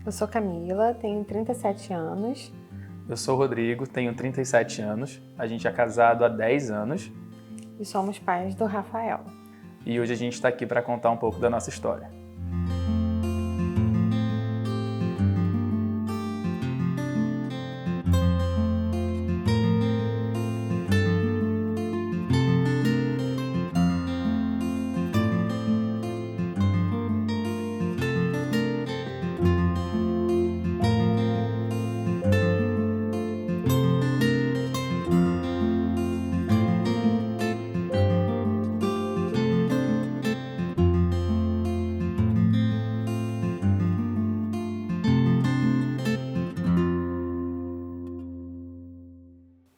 Eu sou Camila, tenho 37 anos. Eu sou o Rodrigo, tenho 37 anos. A gente é casado há 10 anos. E somos pais do Rafael. E hoje a gente está aqui para contar um pouco da nossa história.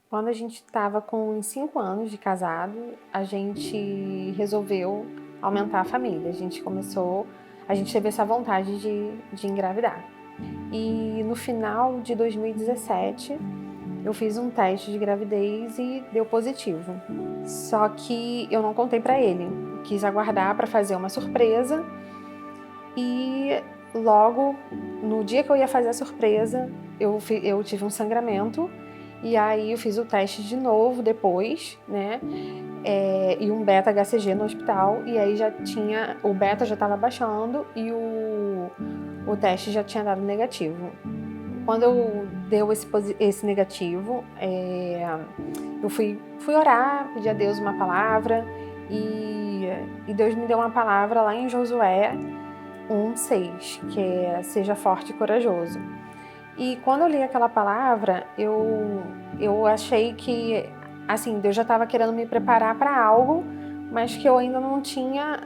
Quando a gente estava com uns 5 anos de casado, a gente resolveu aumentar a família. A gente teve essa vontade de engravidar. E no final de 2017, eu fiz um teste de gravidez e deu positivo. Só que eu não contei para ele. Quis aguardar para fazer uma surpresa e logo no dia que eu ia fazer a surpresa, eu tive um sangramento. E aí eu fiz o teste de novo depois, né? E um beta-HCG no hospital. E aí o beta já estava baixando e o teste já tinha dado negativo. Quando eu deu esse negativo, eu fui orar, pedi a Deus uma palavra. E Deus me deu uma palavra lá em Josué 1:6, que é seja forte e corajoso. E quando eu li aquela palavra, eu achei que, assim, Deus já estava querendo me preparar para algo, mas que eu ainda não tinha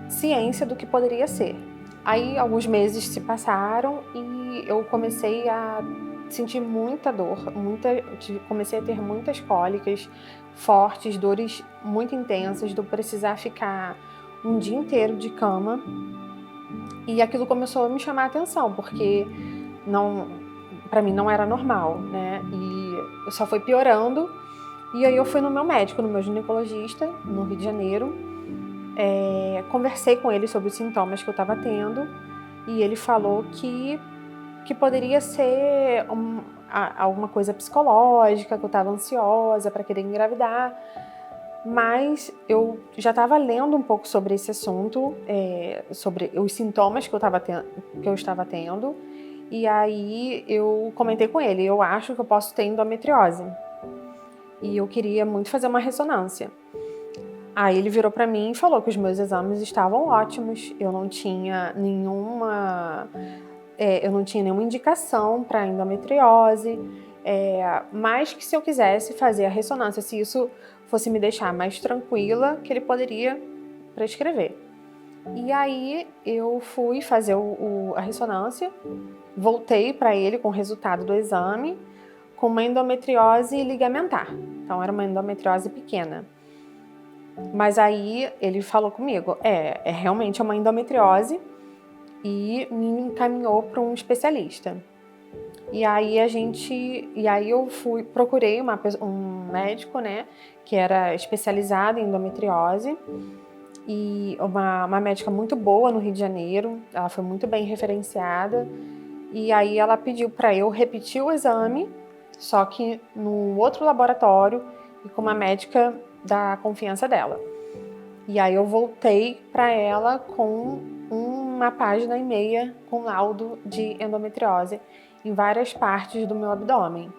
ciência do que poderia ser. Aí, alguns meses se passaram e eu comecei a sentir muita dor, comecei a ter muitas cólicas fortes, dores muito intensas, de eu precisar ficar um dia inteiro de cama. E aquilo começou a me chamar a atenção, porque para mim não era normal, né? E só foi piorando. E aí eu fui no meu médico, no meu ginecologista, no Rio de Janeiro. Conversei com ele sobre os sintomas que eu estava tendo. E ele falou que poderia ser alguma coisa psicológica, que eu estava ansiosa para querer engravidar. Mas eu já estava lendo um pouco sobre esse assunto, sobre os sintomas que eu estava tendo. E aí eu comentei com ele, eu acho que eu posso ter endometriose. E eu queria muito fazer uma ressonância. Aí ele virou para mim e falou que os meus exames estavam ótimos, eu não tinha nenhuma indicação para endometriose, mas que se eu quisesse fazer a ressonância, se isso fosse me deixar mais tranquila, que ele poderia prescrever. E aí eu fui fazer a ressonância, voltei para ele com o resultado do exame, com uma endometriose ligamentar. Então era uma endometriose pequena. Mas aí ele falou comigo, realmente é uma endometriose, e me encaminhou para um especialista. E aí eu procurei um médico, né, que era especializado em endometriose, e uma médica muito boa no Rio de Janeiro, ela foi muito bem referenciada. E aí ela pediu para eu repetir o exame, só que no outro laboratório e com uma médica da confiança dela. E aí eu voltei para ela com uma página e meia com laudo de endometriose em várias partes do meu abdômen.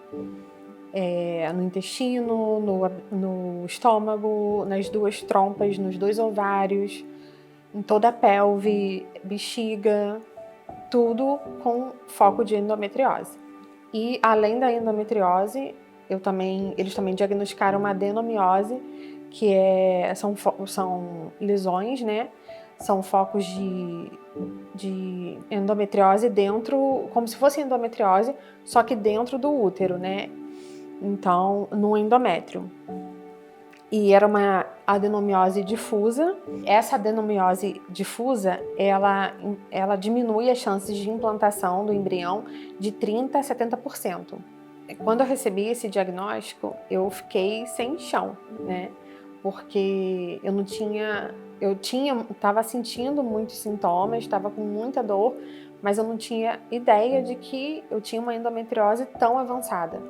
No intestino, no estômago, nas 2 trompas, nos 2 ovários, em toda a pelve, bexiga, tudo com foco de endometriose. E além da endometriose, eles também diagnosticaram uma adenomiose, que são lesões, né? São focos de endometriose dentro, como se fosse endometriose, só que dentro do útero, né? Então, no endométrio. E era uma adenomiose difusa. Essa adenomiose difusa, ela diminui as chances de implantação do embrião de 30% a 70%. Quando eu recebi esse diagnóstico, eu fiquei sem chão, né? Porque estava sentindo muitos sintomas, estava com muita dor, mas eu não tinha ideia de que eu tinha uma endometriose tão avançada.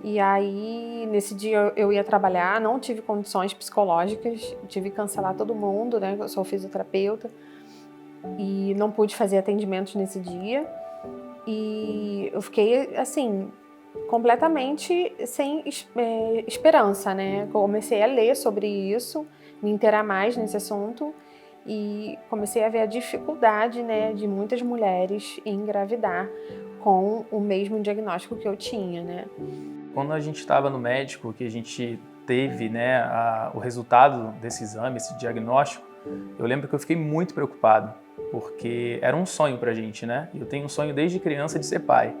E aí, nesse dia eu ia trabalhar, não tive condições psicológicas, tive que cancelar todo mundo, né? Eu sou fisioterapeuta e não pude fazer atendimentos nesse dia. E eu fiquei, assim, completamente sem esperança, né? Comecei a ler sobre isso, me inteirar mais nesse assunto e comecei a ver a dificuldade, né, de muitas mulheres em engravidar com o mesmo diagnóstico que eu tinha, né? Quando a gente estava no médico, que a gente teve, né, o resultado desse exame, esse diagnóstico, eu lembro que eu fiquei muito preocupado, porque era um sonho pra gente, né? Eu tenho um sonho desde criança de ser pai.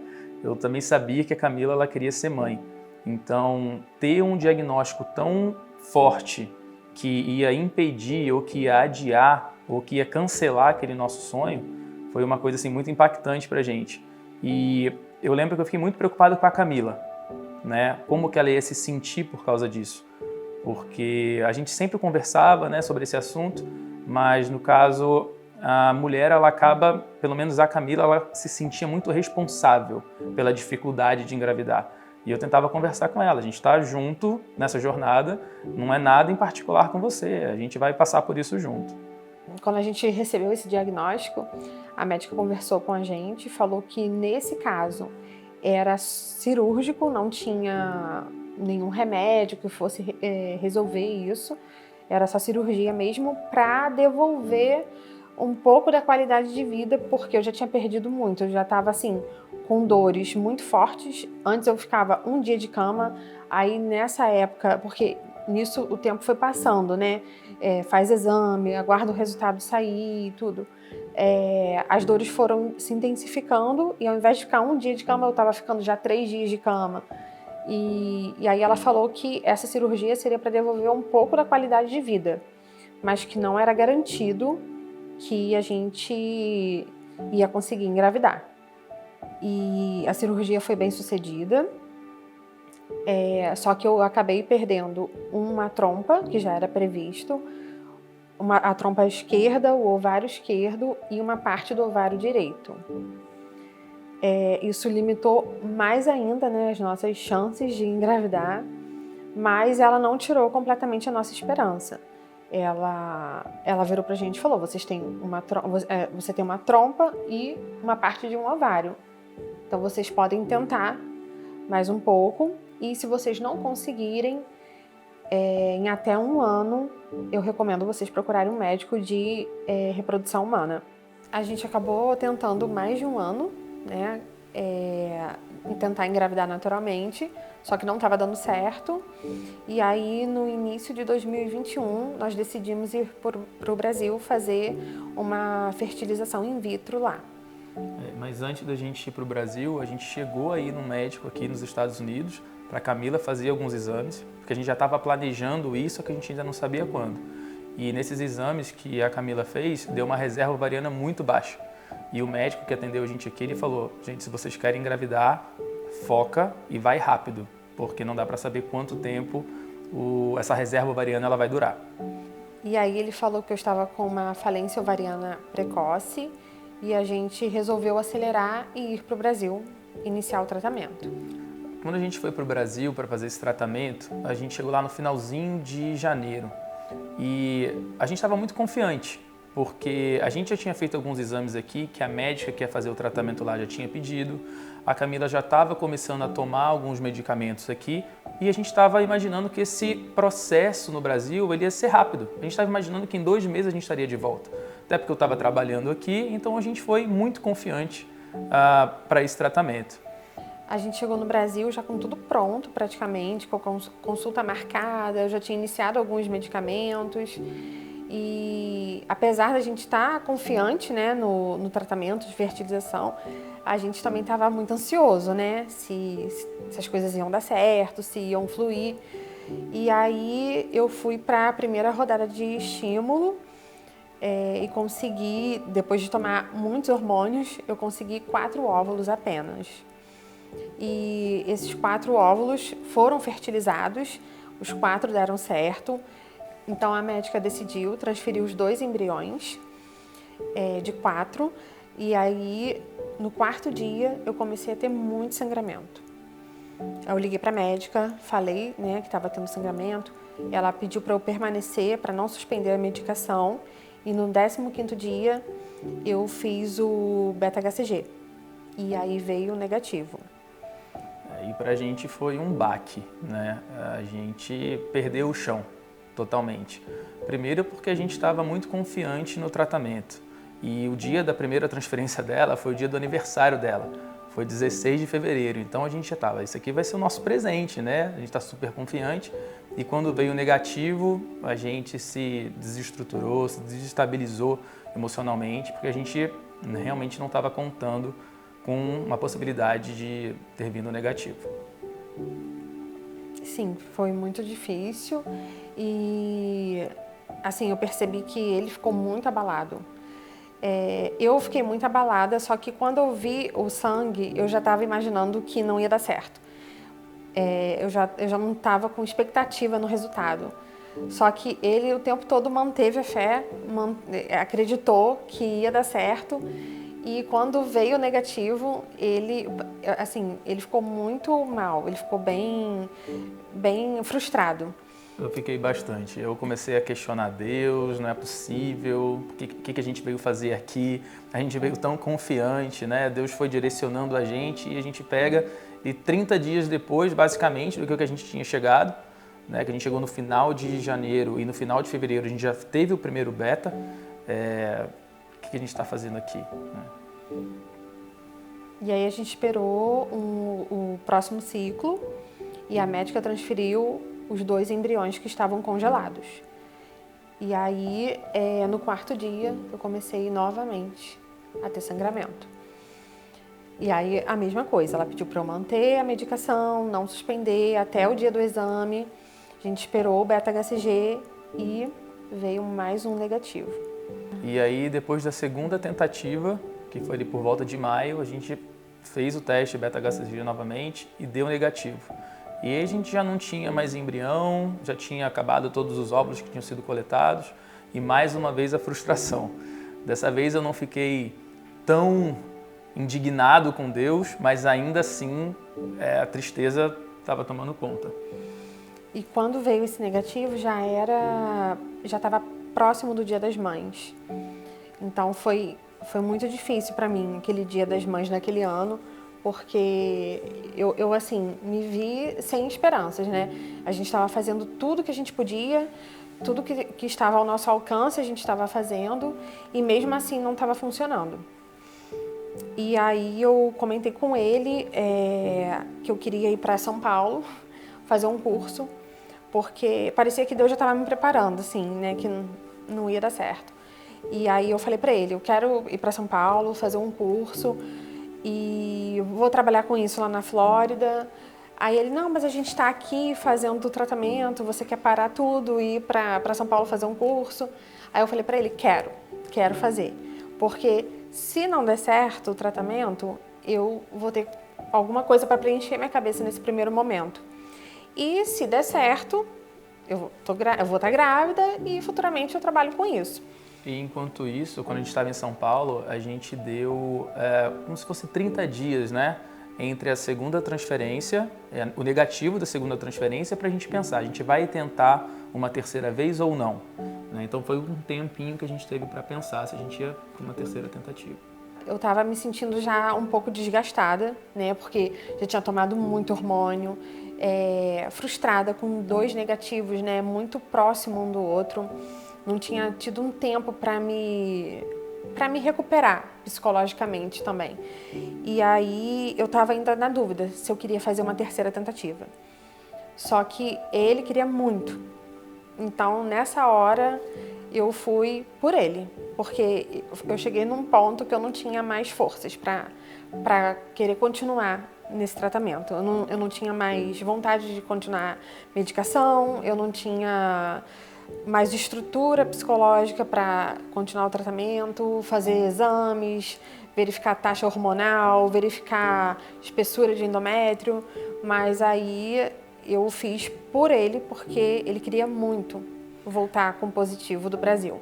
Eu também sabia que a Camila ela queria ser mãe. Então, ter um diagnóstico tão forte que ia impedir ou que ia adiar ou que ia cancelar aquele nosso sonho, foi uma coisa assim muito impactante pra gente. E eu lembro que eu fiquei muito preocupado com a Camila, né? Como que ela ia se sentir por causa disso? Porque a gente sempre conversava, né, sobre esse assunto, mas no caso a mulher ela acaba, pelo menos a Camila, ela se sentia muito responsável pela dificuldade de engravidar. E eu tentava conversar com ela, a gente está junto nessa jornada, não é nada em particular com você, a gente vai passar por isso junto. Quando a gente recebeu esse diagnóstico, a médica conversou com a gente e falou que nesse caso era cirúrgico, não tinha nenhum remédio que fosse resolver isso, era só cirurgia mesmo para devolver um pouco da qualidade de vida, porque eu já tinha perdido muito, eu já estava assim, com dores muito fortes. Antes eu ficava um dia de cama, aí nessa época, porque nisso o tempo foi passando, né? Faz exame, aguarda o resultado sair e tudo. As dores foram se intensificando e ao invés de ficar um dia de cama, eu estava ficando já 3 dias de cama. E aí ela falou que essa cirurgia seria para devolver um pouco da qualidade de vida, mas que não era garantido que a gente ia conseguir engravidar. E a cirurgia foi bem sucedida, só que eu acabei perdendo uma trompa, que já era previsto, a trompa esquerda, o ovário esquerdo e uma parte do ovário direito. Isso limitou mais ainda, né, as nossas chances de engravidar, mas ela não tirou completamente a nossa esperança. Ela virou pra gente e falou: você tem uma trompa e uma parte de um ovário. Então vocês podem tentar mais um pouco e se vocês não conseguirem, em até 1 ano, eu recomendo vocês procurarem um médico de reprodução humana. A gente acabou tentando mais de 1 ano, né, tentar engravidar naturalmente, só que não estava dando certo. E aí, no início de 2021, nós decidimos ir para o Brasil fazer uma fertilização in vitro lá. Mas antes da gente ir para o Brasil, a gente chegou aí no médico aqui nos Estados Unidos para a Camila fazer alguns exames, porque a gente já estava planejando isso, só que a gente ainda não sabia quando. E nesses exames que a Camila fez, deu uma reserva ovariana muito baixa. E o médico que atendeu a gente aqui, ele falou: gente, se vocês querem engravidar, foca e vai rápido, porque não dá para saber quanto tempo essa reserva ovariana ela vai durar. E aí ele falou que eu estava com uma falência ovariana precoce e a gente resolveu acelerar e ir para o Brasil iniciar o tratamento. Quando a gente foi para o Brasil para fazer esse tratamento, a gente chegou lá no finalzinho de janeiro e a gente estava muito confiante, porque a gente já tinha feito alguns exames aqui que a médica que ia fazer o tratamento lá já tinha pedido, a Camila já estava começando a tomar alguns medicamentos aqui e a gente estava imaginando que esse processo no Brasil ele ia ser rápido. A gente estava imaginando que em 2 meses a gente estaria de volta, até porque eu estava trabalhando aqui, então a gente foi muito confiante para esse tratamento. A gente chegou no Brasil já com tudo pronto praticamente, com a consulta marcada, eu já tinha iniciado alguns medicamentos e apesar da gente estar confiante, né, no tratamento de fertilização, a gente também estava muito ansioso, né, se as coisas iam dar certo, se iam fluir. E aí eu fui para a primeira rodada de estímulo e consegui, depois de tomar muitos hormônios, eu consegui 4 óvulos apenas. E esses 4 óvulos foram fertilizados, os 4 deram certo. Então a médica decidiu transferir os 2 embriões de 4 E aí, no 4º dia, eu comecei a ter muito sangramento. Eu liguei para a médica, falei, né, que estava tendo sangramento. Ela pediu para eu permanecer, para não suspender a medicação. E no 15º dia, eu fiz o beta-HCG. E aí veio o negativo. E pra gente foi um baque, né? A gente perdeu o chão totalmente. Primeiro porque a gente estava muito confiante no tratamento. E o dia da primeira transferência dela foi o dia do aniversário dela. Foi 16 de fevereiro. Então a gente já estava, isso aqui vai ser o nosso presente, né? A gente está super confiante. E quando veio o negativo, a gente se desestruturou, se desestabilizou emocionalmente, porque a gente realmente não estava contando com uma possibilidade de ter vindo negativo. Sim, foi muito difícil e assim, eu percebi que ele ficou muito abalado. Eu fiquei muito abalada, só que quando eu vi o sangue, eu já estava imaginando que não ia dar certo. Eu já não estava com expectativa no resultado. Só que ele o tempo todo manteve a fé, acreditou que ia dar certo. E quando veio o negativo, ele ficou muito mal, ele ficou bem frustrado. Eu fiquei bastante. Eu comecei a questionar Deus, não é possível, o que a gente veio fazer aqui? A gente veio tão confiante, né? Deus foi direcionando a gente e a gente pega e 30 dias depois, basicamente, do que a gente tinha chegado, né? Que a gente chegou no final de janeiro e no final de fevereiro a gente já teve o primeiro beta. O que a gente está fazendo aqui? Né? E aí a gente esperou o próximo ciclo e a médica transferiu os 2 embriões que estavam congelados. E aí, no 4º dia, eu comecei novamente a ter sangramento. E aí, a mesma coisa, ela pediu para eu manter a medicação, não suspender até o dia do exame. A gente esperou o beta-HCG e veio mais um negativo. E aí, depois da segunda tentativa, que foi ali por volta de maio, a gente fez o teste beta-HCG novamente e deu negativo. E aí a gente já não tinha mais embrião, já tinha acabado todos os óvulos que tinham sido coletados e mais uma vez a frustração. Dessa vez eu não fiquei tão indignado com Deus, mas ainda assim a tristeza estava tomando conta. E quando veio esse negativo já estava próximo do Dia das Mães. Então foi muito difícil para mim aquele Dia das Mães naquele ano, porque eu assim, me vi sem esperanças, né? A gente estava fazendo tudo que a gente podia, tudo que estava ao nosso alcance a gente estava fazendo e mesmo assim não estava funcionando. E aí eu comentei com ele que eu queria ir para São Paulo fazer um curso, porque parecia que Deus já estava me preparando, assim, né? Que não ia dar certo. E aí eu falei para ele, eu quero ir para São Paulo, fazer um curso e vou trabalhar com isso lá na Flórida. Aí ele, não, mas a gente está aqui fazendo o tratamento, você quer parar tudo e ir para São Paulo fazer um curso? Aí eu falei para ele, quero fazer, porque se não der certo o tratamento, eu vou ter alguma coisa para preencher minha cabeça nesse primeiro momento. E se der certo, eu vou estar grávida e futuramente eu trabalho com isso. E enquanto isso, quando a gente estava em São Paulo, a gente deu como se fosse 30 dias, né? Entre a segunda transferência, o negativo da segunda transferência, para a gente pensar, a gente vai tentar uma terceira vez ou não? Né? Então foi um tempinho que a gente teve para pensar se a gente ia para uma terceira tentativa. Eu estava me sentindo já um pouco desgastada, né? Porque já tinha tomado muito hormônio, frustrada com 2 negativos, né? Muito próximo um do outro. Não tinha tido um tempo para me recuperar psicologicamente também. E aí eu estava ainda na dúvida se eu queria fazer uma terceira tentativa. Só que ele queria muito. Então, nessa hora, eu fui por ele, porque eu cheguei num ponto que eu não tinha mais forças para querer continuar nesse tratamento. Eu não tinha mais vontade de continuar medicação, eu não tinha mais estrutura psicológica para continuar o tratamento, fazer exames, verificar a taxa hormonal, verificar espessura de endométrio, mas aí eu fiz por ele porque ele queria muito voltar com positivo do Brasil.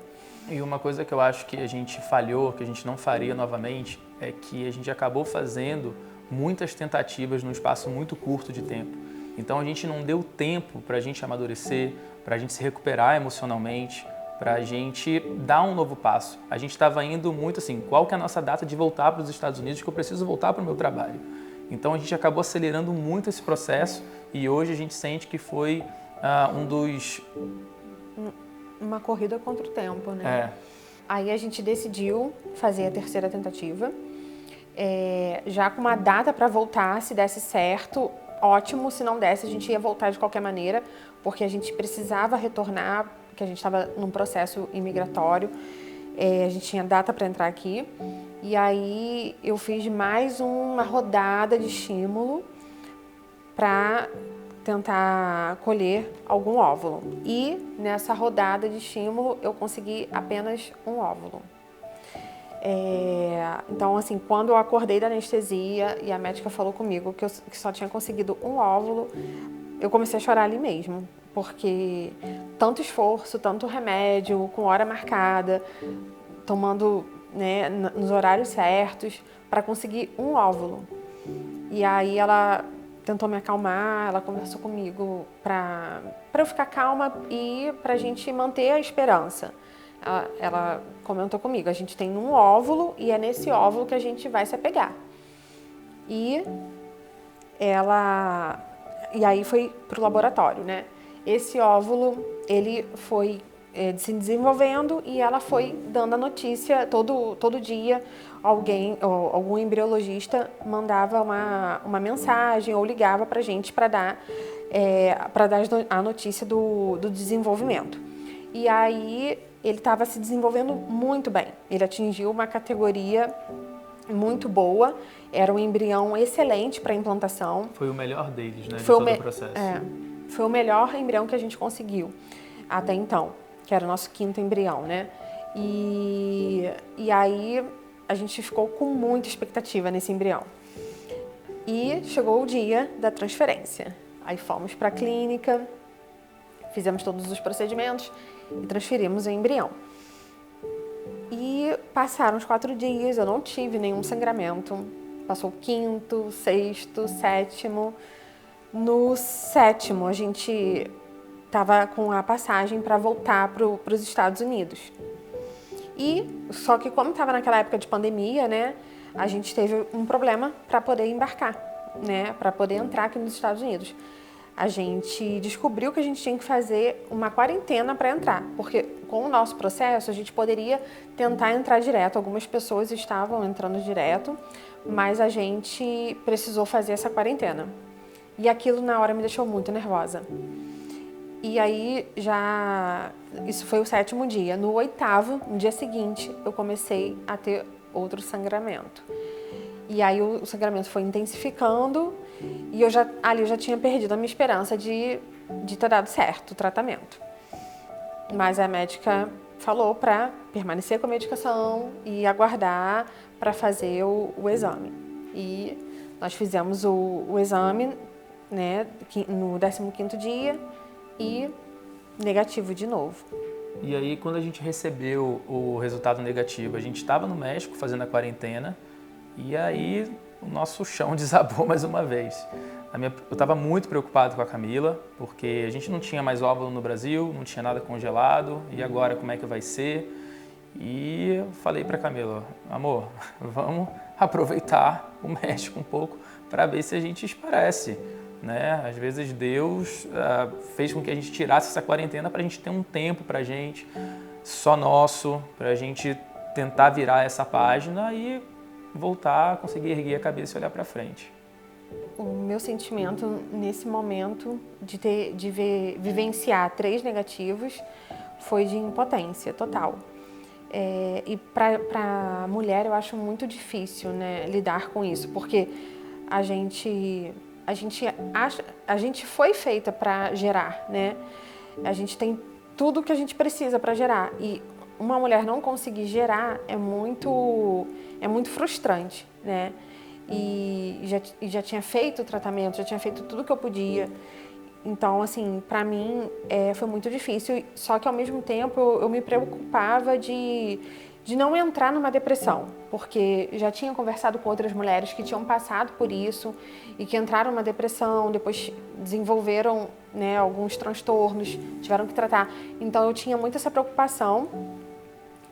E uma coisa que eu acho que a gente falhou, que a gente não faria novamente, é que a gente acabou fazendo muitas tentativas num espaço muito curto de tempo. Então a gente não deu tempo para a gente amadurecer, para a gente se recuperar emocionalmente, para a gente dar um novo passo. A gente estava indo muito assim, qual que é a nossa data de voltar para os Estados Unidos, que eu preciso voltar para o meu trabalho. Então a gente acabou acelerando muito esse processo e hoje a gente sente que foi uma corrida contra o tempo, né? É. Aí a gente decidiu fazer a terceira tentativa, já com uma data para voltar, se desse certo, ótimo, se não desse a gente ia voltar de qualquer maneira, porque a gente precisava retornar, porque a gente estava num processo imigratório, a gente tinha data para entrar aqui, e aí eu fiz mais uma rodada de estímulo para tentar colher algum óvulo. E nessa rodada de estímulo eu consegui apenas um óvulo. Então, assim, quando eu acordei da anestesia e a médica falou comigo que só tinha conseguido um óvulo, eu comecei a chorar ali mesmo, porque tanto esforço, tanto remédio, com hora marcada, tomando, né, nos horários certos, para conseguir um óvulo. E aí ela tentou me acalmar, ela conversou comigo para eu ficar calma e para a gente manter a esperança. Ela comentou comigo, a gente tem um óvulo e é nesse óvulo que a gente vai se apegar. E aí foi pro laboratório, né? Esse óvulo, ele foi se desenvolvendo e ela foi dando a notícia todo dia. Algum embriologista mandava uma mensagem ou ligava pra gente para dar a notícia do desenvolvimento. E aí ele estava se desenvolvendo muito bem. Ele atingiu uma categoria muito boa, era um embrião excelente para implantação. Foi o melhor deles, né, de todo o processo. Foi o melhor embrião que a gente conseguiu até então, que era o nosso 5º embrião, né? E aí a gente ficou com muita expectativa nesse embrião. E chegou o dia da transferência. Aí fomos para a clínica, fizemos todos os procedimentos e transferimos o embrião. E passaram os 4 dias, eu não tive nenhum sangramento. Passou o 5º, 6º, 7º. No 7º, a gente estava com a passagem para voltar para os Estados Unidos. Só que como estava naquela época de pandemia, né, a gente teve um problema para poder embarcar, né, para poder entrar aqui nos Estados Unidos. A gente descobriu que a gente tinha que fazer uma quarentena para entrar, porque com o nosso processo a gente poderia tentar entrar direto. Algumas pessoas estavam entrando direto, mas a gente precisou fazer essa quarentena. E aquilo na hora me deixou muito nervosa. E aí isso foi o 7º dia. No 8º, no dia seguinte, eu comecei a ter outro sangramento. E aí o sangramento foi intensificando e eu já tinha perdido a minha esperança de ter dado certo o tratamento. Mas a médica falou para permanecer com a medicação e aguardar para fazer o exame. E nós fizemos o exame, né, no 15º dia e negativo de novo. E aí, quando a gente recebeu o resultado negativo, a gente estava no México fazendo a quarentena e aí o nosso chão desabou mais uma vez. Eu estava muito preocupado com a Camila, porque a gente não tinha mais óvulo no Brasil, não tinha nada congelado, e agora como é que vai ser? E eu falei para a Camila, amor, vamos aproveitar o México um pouco para ver se a gente esparece. Né? Às vezes Deus fez com que a gente tirasse essa quarentena para a gente ter um tempo para a gente, só nosso, para a gente tentar virar essa página e voltar a conseguir erguer a cabeça e olhar para frente. O meu sentimento nesse momento de vivenciar 3 negativos foi de impotência total. E para a mulher eu acho muito difícil, né, lidar com isso, porque a gente foi feita para gerar, né? A gente tem tudo que a gente precisa para gerar e uma mulher não conseguir gerar é muito frustrante, né? E já tinha feito o tratamento, já tinha feito tudo que eu podia Então, assim, para mim foi muito difícil, só que ao mesmo tempo eu me preocupava de não entrar numa depressão, porque já tinha conversado com outras mulheres que tinham passado por isso e que entraram numa depressão, depois desenvolveram, né, alguns transtornos, tiveram que tratar. Então eu tinha muito essa preocupação.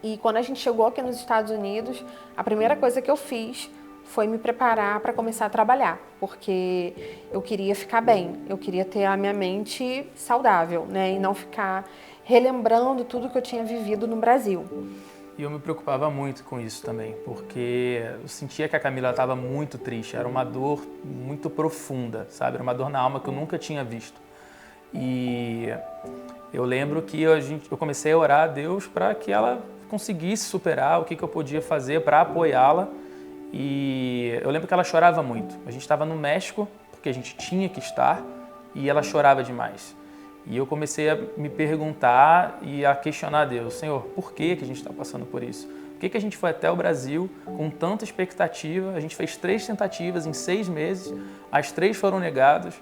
E quando a gente chegou aqui nos Estados Unidos, a primeira coisa que eu fiz foi me preparar para começar a trabalhar, porque eu queria ficar bem, eu queria ter a minha mente saudável, né, e não ficar relembrando tudo que eu tinha vivido no Brasil. E eu me preocupava muito com isso também, porque eu sentia que a Camila estava muito triste, era uma dor muito profunda, sabe? Era uma dor na alma que eu nunca tinha visto. E eu lembro que eu comecei a orar a Deus para que ela conseguisse superar, o que eu podia fazer para apoiá-la. E eu lembro que ela chorava muito. A gente estava no México, porque a gente tinha que estar, e ela chorava demais. E eu comecei a me perguntar e a questionar a Deus: Senhor, por que a gente está passando por isso? Por que a gente foi até o Brasil com tanta expectativa? A gente fez 3 tentativas em 6 meses, as 3 foram negadas.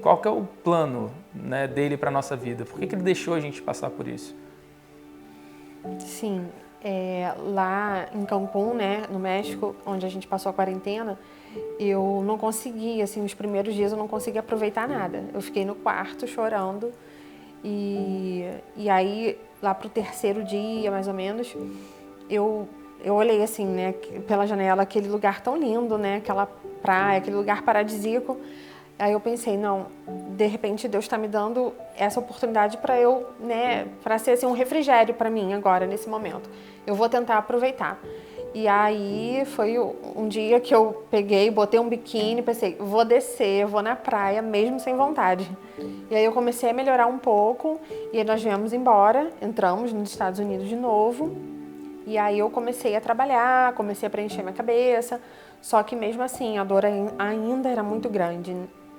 Qual que é o plano, né, dele para a nossa vida? Por que ele deixou a gente passar por isso? Sim, lá em Cancún, né, no México, onde a gente passou a quarentena, eu não consegui, assim, os primeiros dias eu não consegui aproveitar nada. Eu fiquei no quarto chorando e aí, lá pro 3º dia, mais ou menos, eu olhei, assim, né, pela janela, aquele lugar tão lindo, né, aquela praia, aquele lugar paradisíaco. Aí eu pensei, não, de repente Deus está me dando essa oportunidade para eu, né, para ser assim, um refrigério para mim agora, nesse momento. Eu vou tentar aproveitar. E aí foi um dia que eu peguei, botei um biquíni, pensei, vou descer, vou na praia, mesmo sem vontade. E aí eu comecei a melhorar um pouco, e aí nós viemos embora, entramos nos Estados Unidos de novo, e aí eu comecei a trabalhar, comecei a preencher minha cabeça, só que mesmo assim a dor ainda era muito grande.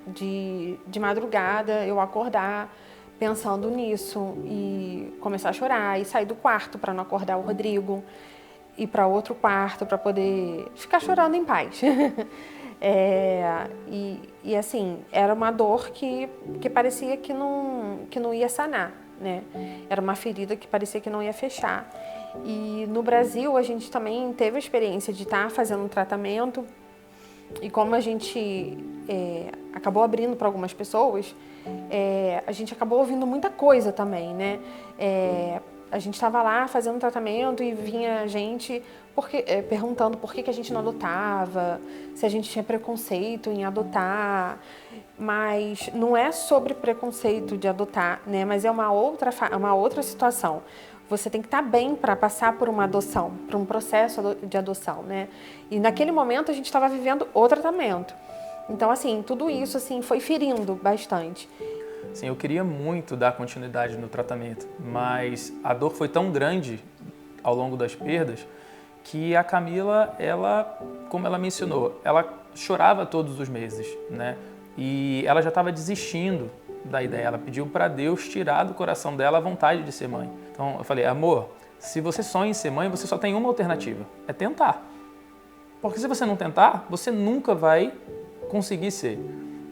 De madrugada eu acordar pensando nisso e começar a chorar e sair do quarto para não acordar o Rodrigo, ir para outro quarto para poder ficar chorando em paz. E assim, era uma dor que parecia que não ia sanar, né? Era uma ferida que parecia que não ia fechar. E no Brasil a gente também teve a experiência de estar fazendo um tratamento. E como a gente acabou abrindo para algumas pessoas, a gente acabou ouvindo muita coisa também, né? A gente estava lá fazendo tratamento e vinha gente perguntando por que a gente não adotava, se a gente tinha preconceito em adotar. Mas não é sobre preconceito de adotar, né? Mas é uma outra situação. Você tem que estar bem para passar por uma adoção, por um processo de adoção, né? E naquele momento a gente estava vivendo o tratamento. Então, assim, tudo isso assim foi ferindo bastante. Sim, eu queria muito dar continuidade no tratamento, mas a dor foi tão grande ao longo das perdas que a Camila, como ela mencionou, ela chorava todos os meses, né? E ela já estava desistindo da ideia. Ela pediu para Deus tirar do coração dela a vontade de ser mãe. Então eu falei, amor, se você sonha em ser mãe, você só tem uma alternativa, é tentar. Porque se você não tentar, você nunca vai conseguir ser.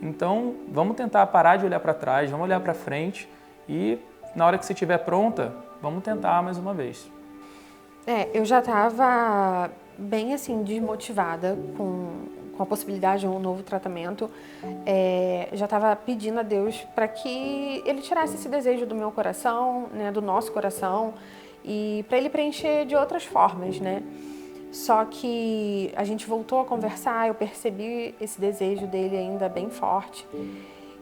Então vamos tentar parar de olhar para trás, vamos olhar para frente e na hora que você estiver pronta, vamos tentar mais uma vez. Eu já estava bem assim desmotivada com a possibilidade de um novo tratamento. Já estava pedindo a Deus para que Ele tirasse esse desejo do meu coração, né, do nosso coração, e para Ele preencher de outras formas, né? Só que a gente voltou a conversar, eu percebi esse desejo dele ainda bem forte.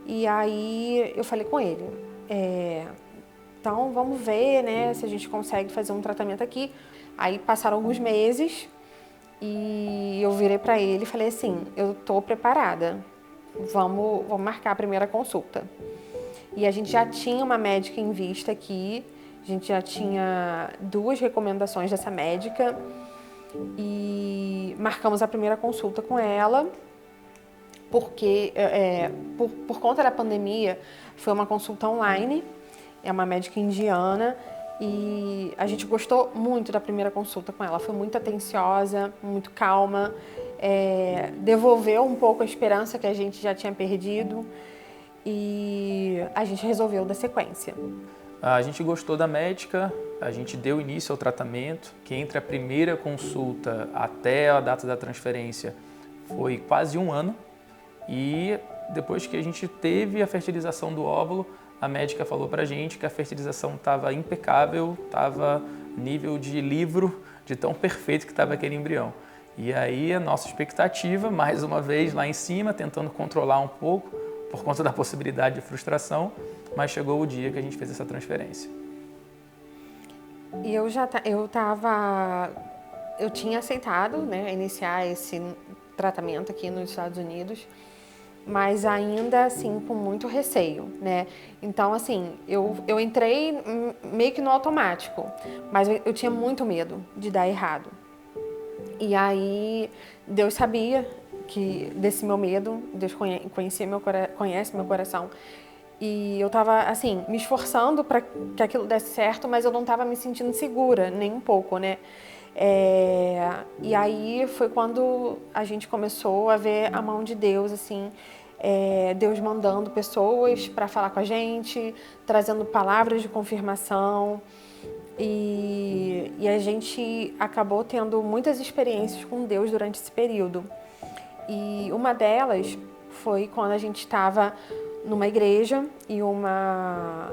E aí eu falei com ele, então vamos ver, né, se a gente consegue fazer um tratamento aqui. Aí passaram alguns meses e eu virei para ele e falei assim, eu tô preparada, vamos marcar a primeira consulta. E a gente já tinha uma médica em vista aqui, a gente já tinha 2 recomendações dessa médica e marcamos a primeira consulta com ela, porque por conta da pandemia foi uma consulta online, é uma médica indiana. E a gente gostou muito da primeira consulta com ela, foi muito atenciosa, muito calma, devolveu um pouco a esperança que a gente já tinha perdido. e a gente resolveu dar sequência. A gente gostou da médica, a gente deu início ao tratamento, que entre a primeira consulta até a data da transferência foi quase 1 ano. E depois que a gente teve a fertilização do óvulo, a médica falou pra gente que a fertilização estava impecável, estava nível de livro, de tão perfeito que estava aquele embrião. E aí a nossa expectativa, mais uma vez lá em cima, tentando controlar um pouco, por conta da possibilidade de frustração, mas chegou o dia que a gente fez essa transferência. E eu tinha aceitado, né, iniciar esse tratamento aqui nos Estados Unidos, mas ainda assim com muito receio, né? Então, assim, eu entrei meio que no automático, mas eu tinha muito medo de dar errado. E aí Deus sabia desse meu medo, Deus conhece meu coração. E eu tava, assim, me esforçando para que aquilo desse certo, mas eu não tava me sentindo segura, nem um pouco, né? E aí foi quando a gente começou a ver a mão de Deus, assim, Deus mandando pessoas para falar com a gente, trazendo palavras de confirmação. E a gente acabou tendo muitas experiências com Deus durante esse período. E uma delas foi quando a gente estava numa igreja e uma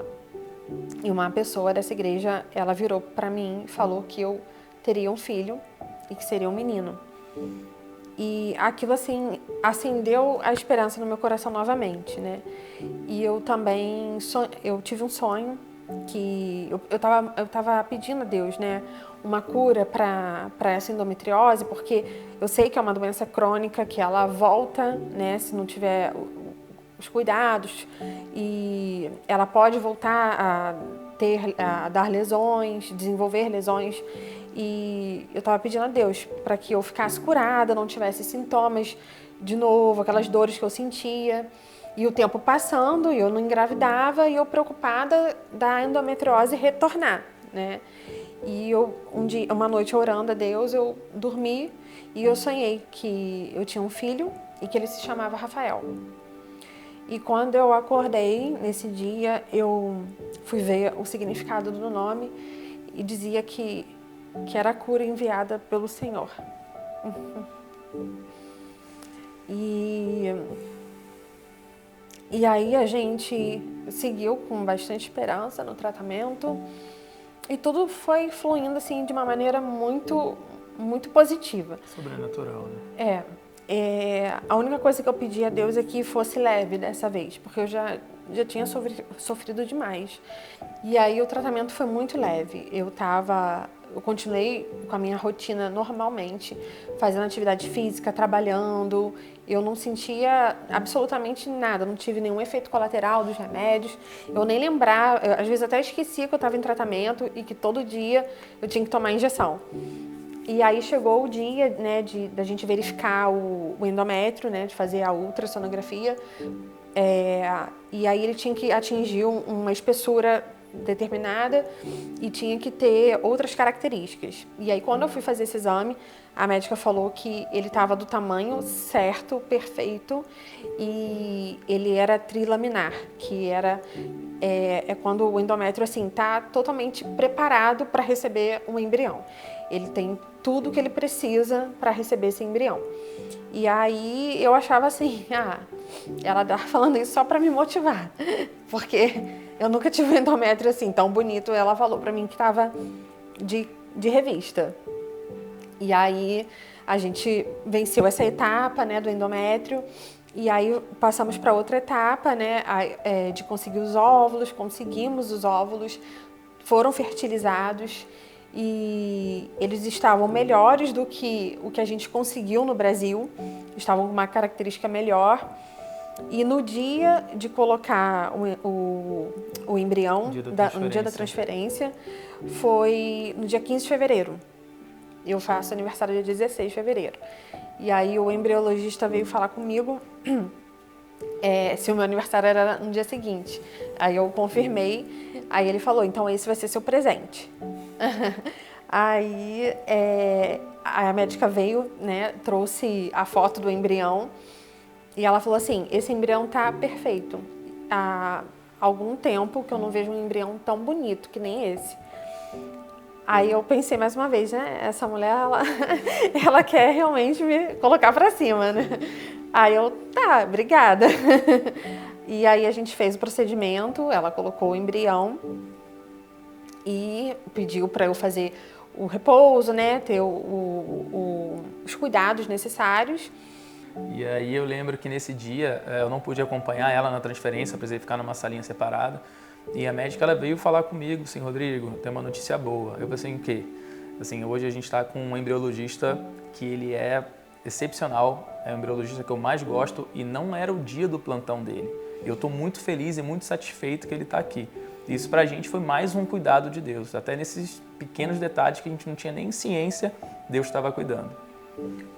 pessoa dessa igreja, ela virou para mim e falou que eu teria um filho e que seria um menino. E aquilo, assim, acendeu a esperança no meu coração novamente, né? E eu também, eu tive um sonho que eu tava pedindo a Deus, né, uma cura para essa endometriose, porque eu sei que é uma doença crônica, que ela volta, né, se não tiver os cuidados, e ela pode voltar a dar lesões, desenvolver lesões. E eu estava pedindo a Deus para que eu ficasse curada, não tivesse sintomas de novo, aquelas dores que eu sentia. E o tempo passando, e eu não engravidava, e eu preocupada da endometriose retornar, né? E uma noite orando a Deus, eu dormi e eu sonhei que eu tinha um filho e que ele se chamava Rafael. E quando eu acordei nesse dia, eu fui ver o significado do nome e dizia que era a cura enviada pelo Senhor. E aí a gente seguiu com bastante esperança no tratamento e tudo foi fluindo assim de uma maneira muito, muito positiva. Sobrenatural, né? A única coisa que eu pedi a Deus é que fosse leve dessa vez, porque eu já tinha sofrido demais. E aí o tratamento foi muito leve. Eu continuei com a minha rotina normalmente, fazendo atividade física, trabalhando. Eu não sentia absolutamente nada, não tive nenhum efeito colateral dos remédios. Eu nem lembrava, às vezes até esquecia que eu estava em tratamento e que todo dia eu tinha que tomar injeção. E aí chegou o dia, né, da gente verificar o endométrio, né, de fazer a ultrassonografia. E aí ele tinha que atingir uma espessura determinada e tinha que ter outras características. E aí quando eu fui fazer esse exame, a médica falou que ele estava do tamanho certo, perfeito, e ele era trilaminar, que é quando o endométrio assim está totalmente preparado para receber um embrião. Ele tem tudo que ele precisa para receber esse embrião. E aí eu achava assim, ela tá falando isso só para me motivar, porque eu nunca tive um endométrio assim tão bonito. Ela falou para mim que estava de revista. E aí a gente venceu essa etapa, né, do endométrio. E aí passamos para outra etapa, né, de conseguir os óvulos. Conseguimos os óvulos, foram fertilizados e eles estavam melhores do que o que a gente conseguiu no Brasil, estavam com uma característica melhor. E no dia de colocar o embrião, no dia da transferência, foi no dia 15 de fevereiro. Eu faço aniversário dia 16 de fevereiro. E aí o embriologista veio falar comigo se o meu aniversário era no dia seguinte. Aí eu confirmei, aí ele falou, então esse vai ser seu presente. Aí a médica veio, né, trouxe a foto do embrião e ela falou assim, esse embrião tá perfeito. há algum tempo que eu não vejo um embrião tão bonito que nem esse. Aí eu pensei mais uma vez, né? Essa mulher, ela quer realmente me colocar pra cima, né? Aí eu, tá, obrigada. E aí a gente fez o procedimento, ela colocou o embrião e pediu pra eu fazer o repouso, né? Ter os cuidados necessários. E aí eu lembro que nesse dia eu não pude acompanhar ela na transferência, precisei ficar numa salinha separada. E a médica ela veio falar comigo, assim, Rodrigo, tem uma notícia boa. Eu pensei, o quê? Assim, hoje a gente está com um embriologista que ele é excepcional, é o embriologista que eu mais gosto e não era o dia do plantão dele. Eu estou muito feliz e muito satisfeito que ele está aqui. Isso pra gente foi mais um cuidado de Deus, até nesses pequenos detalhes que a gente não tinha nem ciência, Deus estava cuidando.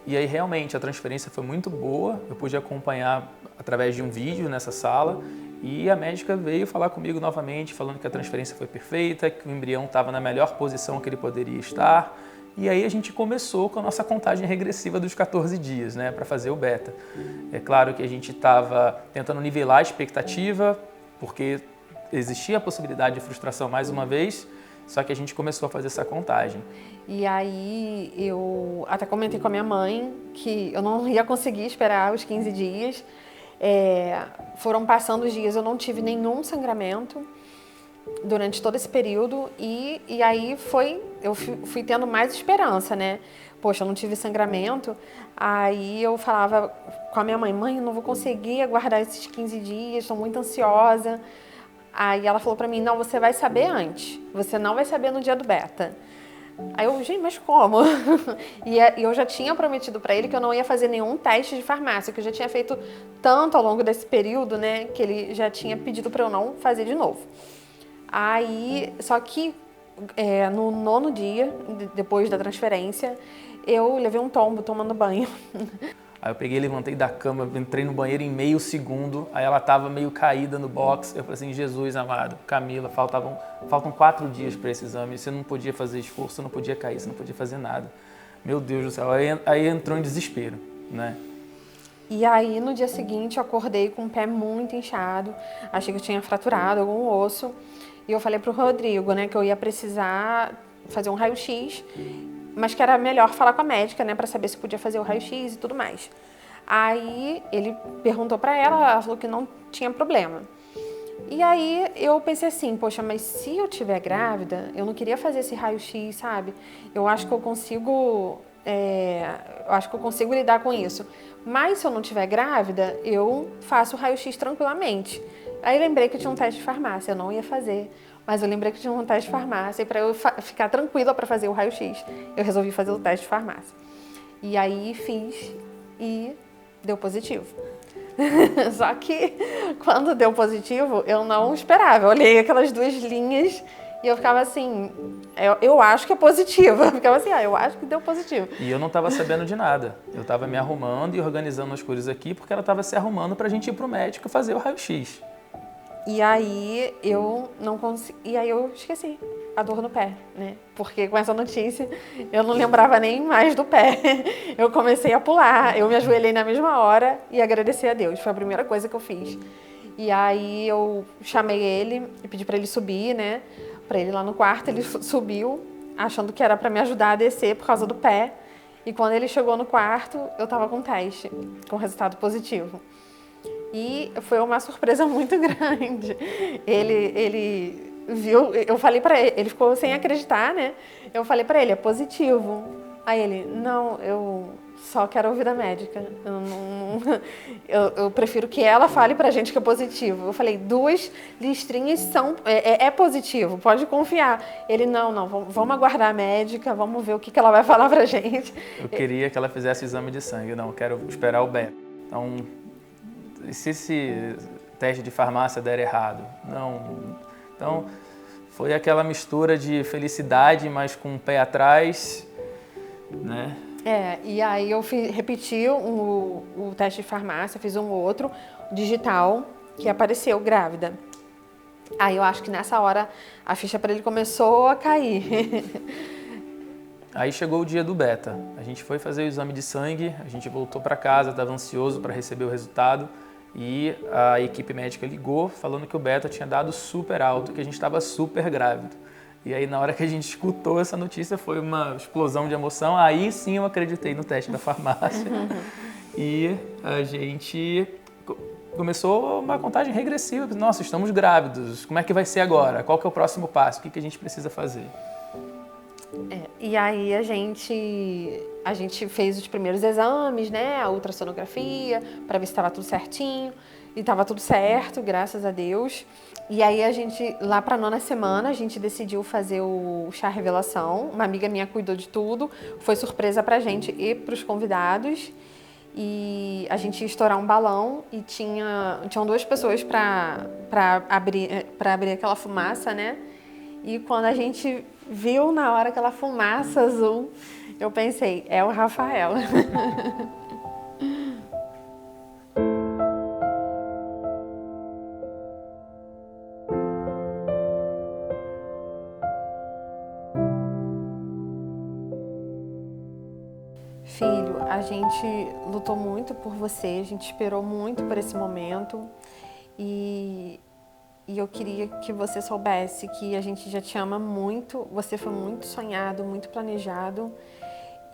E aí realmente a transferência foi muito boa, eu pude acompanhar através de um vídeo nessa sala e a médica veio falar comigo novamente, falando que a transferência foi perfeita, que o embrião estava na melhor posição que ele poderia estar. E aí a gente começou com a nossa contagem regressiva dos 14 dias, né, para fazer o beta. É claro que a gente estava tentando nivelar a expectativa, porque existia a possibilidade de frustração mais uma vez, só que a gente começou a fazer essa contagem. E aí eu até comentei com a minha mãe que eu não ia conseguir esperar os 15 dias. Foram passando os dias, eu não tive nenhum sangramento durante todo esse período e aí eu fui tendo mais esperança, né? Poxa, eu não tive sangramento, aí eu falava com a minha mãe, eu não vou conseguir aguardar esses 15 dias, estou muito ansiosa. Aí ela falou pra mim, não, você vai saber antes, você não vai saber no dia do beta. Aí eu, gente, mas como? E eu já tinha prometido pra ele que eu não ia fazer nenhum teste de farmácia, que eu já tinha feito tanto ao longo desse período, né, que ele já tinha pedido pra eu não fazer de novo. Aí, só que no 9º dia, depois da transferência, eu levei um tombo tomando banho. Aí eu peguei, levantei da cama, entrei no banheiro em meio segundo, aí ela tava meio caída no box. Eu falei assim, Jesus amado, Camila, faltam 4 dias para esse exame, você não podia fazer esforço, você não podia cair, você não podia fazer nada. Meu Deus do céu, aí entrou em desespero, né? E aí no dia seguinte eu acordei com o pé muito inchado, achei que eu tinha fraturado algum osso. E eu falei pro Rodrigo, né, que eu ia precisar fazer um raio-x, mas que era melhor falar com a médica, né, para saber se podia fazer o raio-x e tudo mais. Aí ele perguntou para ela falou que não tinha problema. E aí eu pensei assim, poxa, mas se eu tiver grávida, eu não queria fazer esse raio-x, sabe? Eu acho que eu consigo, lidar com isso. Mas se eu não tiver grávida, eu faço o raio-x tranquilamente. Aí lembrei que tinha um teste de farmácia, eu não ia fazer. Mas eu lembrei que tinha um teste de farmácia e para eu ficar tranquila para fazer o raio-x, eu resolvi fazer o teste de farmácia. E aí fiz e deu positivo. Só que quando deu positivo, eu não esperava. Eu olhei aquelas 2 linhas e eu ficava assim, eu acho que é positivo. Eu ficava assim, eu acho que deu positivo. E eu não estava sabendo de nada. Eu estava me arrumando e organizando as coisas aqui porque ela estava se arrumando para a gente ir pro médico fazer o raio-x. E aí eu não consegui, e aí eu esqueci a dor no pé, né? Porque com essa notícia eu não lembrava nem mais do pé. Eu comecei a pular, eu me ajoelhei na mesma hora e agradeci a Deus. Foi a primeira coisa que eu fiz. E aí eu chamei ele e pedi para ele subir, né? Para ele ir lá no quarto, ele subiu, achando que era para me ajudar a descer por causa do pé. E quando ele chegou no quarto, eu tava com teste, com resultado positivo. E foi uma surpresa muito grande. Ele viu, eu falei pra ele, ele ficou sem acreditar, né? Eu falei pra ele, é positivo. Aí ele, não, eu só quero ouvir da médica. Eu prefiro que ela fale pra gente que é positivo. Eu falei, 2 listrinhas é positivo, pode confiar. Ele, não, vamos aguardar a médica, vamos ver o que ela vai falar pra gente. Eu queria que ela fizesse o exame de sangue, eu quero esperar o beta. Então, se esse teste de farmácia der errado? Não. Então, foi aquela mistura de felicidade, mas com o pé atrás, né? E aí eu repeti o teste de farmácia, fiz um outro, digital, que apareceu grávida. Aí eu acho que nessa hora a ficha para ele começou a cair. Aí chegou o dia do beta. A gente foi fazer o exame de sangue, a gente voltou para casa, estava ansioso para receber o resultado. e a equipe médica ligou falando que o beta tinha dado super alto, que a gente estava super grávido. E aí, na hora que a gente escutou essa notícia, foi uma explosão de emoção. Aí sim eu acreditei no teste da farmácia. E a gente começou uma contagem regressiva. Nossa, estamos grávidos. Como é que vai ser agora? Qual que é o próximo passo? O que a gente precisa fazer? E aí a gente fez os primeiros exames, né? A ultrassonografia, para ver se estava tudo certinho. E estava tudo certo, graças a Deus. E aí a gente, lá para a 9ª semana, a gente decidiu fazer o chá revelação. Uma amiga minha cuidou de tudo. Foi surpresa pra gente e pros convidados. E a gente ia estourar um balão e tinham 2 pessoas para abrir aquela fumaça, né? E quando a gente viu na hora aquela fumaça azul, eu pensei, é o Rafael. Filho, a gente lutou muito por você, a gente esperou muito por esse momento e eu queria que você soubesse que a gente já te ama muito, você foi muito sonhado, muito planejado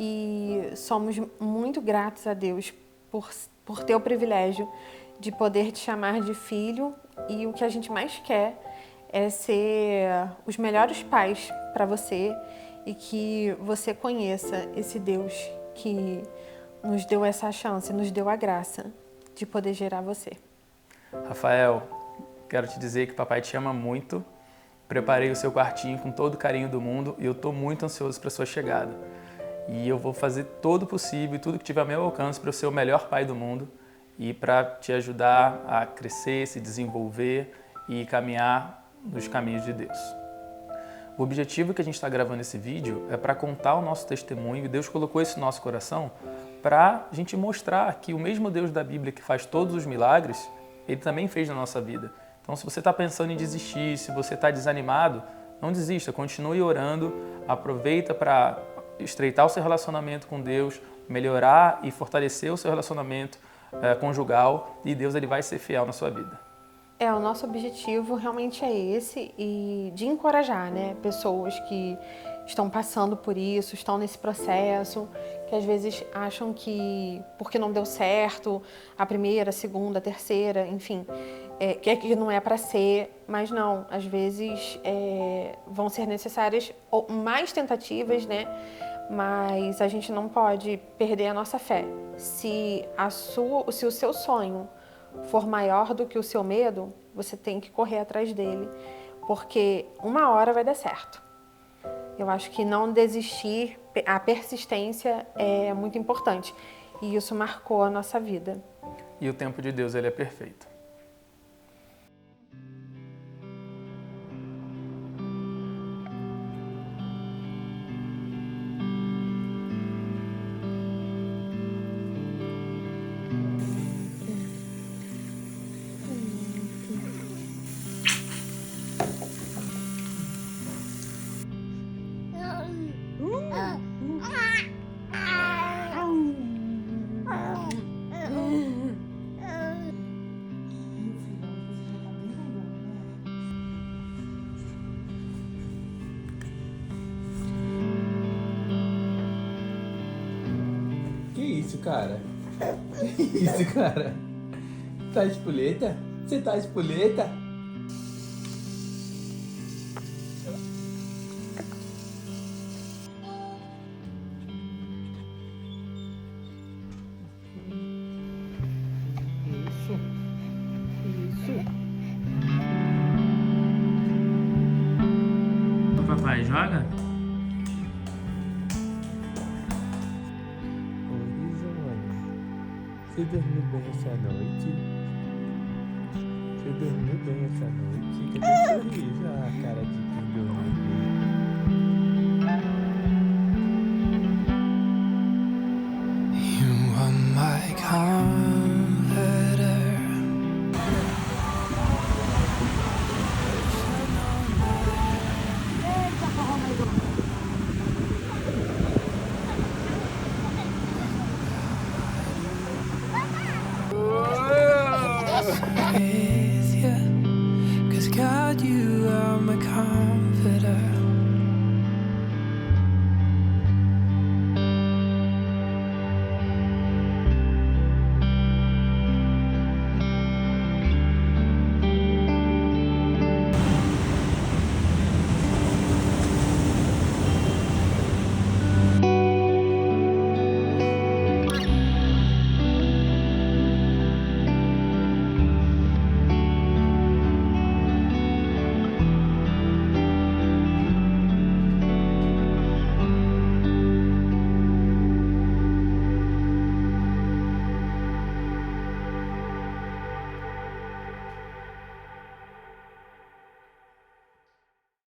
e somos muito gratos a Deus por ter o privilégio de poder te chamar de filho e o que a gente mais quer é ser os melhores pais para você e que você conheça esse Deus que nos deu essa chance, nos deu a graça de poder gerar você. Rafael, quero te dizer que papai te ama muito. Preparei o seu quartinho com todo o carinho do mundo e eu estou muito ansioso para a sua chegada. E eu vou fazer todo o possível e tudo que tiver ao meu alcance para eu ser o melhor pai do mundo e para te ajudar a crescer, se desenvolver e caminhar nos caminhos de Deus. O objetivo que a gente está gravando esse vídeo é para contar o nosso testemunho e Deus colocou isso no nosso coração para a gente mostrar que o mesmo Deus da Bíblia que faz todos os milagres, Ele também fez na nossa vida. Então, se você está pensando em desistir, se você está desanimado, não desista, continue orando, aproveita para estreitar o seu relacionamento com Deus, melhorar e fortalecer o seu relacionamento conjugal e Deus ele vai ser fiel na sua vida. O nosso objetivo realmente é esse e de encorajar, né, pessoas que estão passando por isso, estão nesse processo, que às vezes acham que porque não deu certo a primeira, a segunda, a terceira, enfim, que não é para ser, mas não, às vezes vão ser necessárias mais tentativas, né? Mas a gente não pode perder a nossa fé. Se o seu sonho for maior do que o seu medo, você tem que correr atrás dele, porque uma hora vai dar certo. Eu acho que não desistir, a persistência é muito importante e isso marcou a nossa vida. E o tempo de Deus, ele é perfeito. Isso, cara? Que isso, cara? Tá espoleta? Você tá espoleta? Isso. O papai joga? Você dormiu bem essa noite? Você dormiu bem essa noite? Cadê o sorriso? Ah, cara de quem dormiu bem.